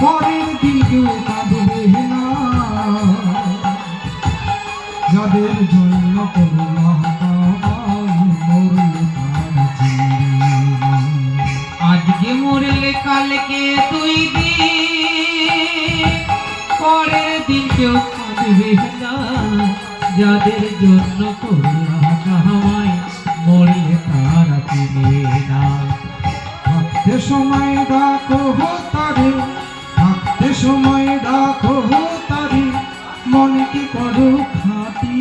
পরের দিন কেউ কাঁদবে না, যাদের জন্য করলাম মরলে তার জীবন। আজকে মরলে কালকে 2 দিন, পরের দিন কেউ কাঁদবে না, যাদের জন্য করলাম কামাই মরলে তারা চিনে না। থাকতে সময় ডাকো তারে, থাকতে সময় ডাকো তারে, মন কি করো খাটি।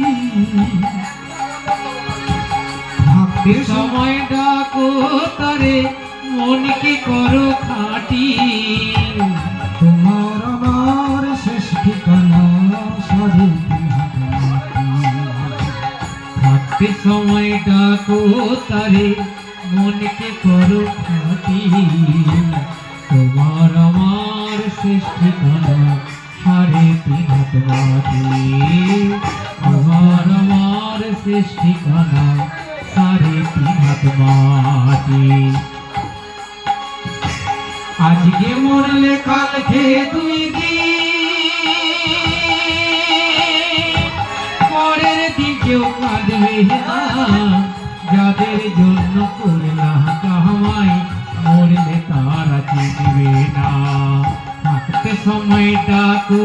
থাকতে সময় ডাকো তারে, মন কি করো খাটি। তোমার আমার শেষ ঠিকানা সাধু। থাকতে সময় ডাকো তারে, মনকে করো খাটি। তোমার আমার শেষ ঠিকানা 3.5 হাত মাটি। তোমার আমার শেষ ঠিকানা 3.5 হাত মাটি। আজকে মরলে কালকে 2 দিন, পরের দিন কেউ কাঁদবে না, যাদের জন্য করলাম কামাই মরলে তারা চিনবে না। থাকতে সময় ডাকো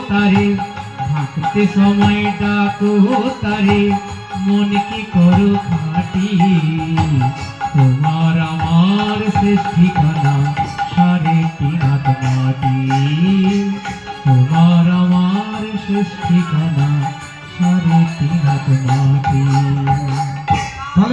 তারে, থাকতে সময় ডাকো তারে, মন কি করো খাটি। তোমার আমার শেষ ঠিকানা 3.5 হাত মাটি। তোমার আমার শেষ ঠিকানা 3.5 হাত মাটি।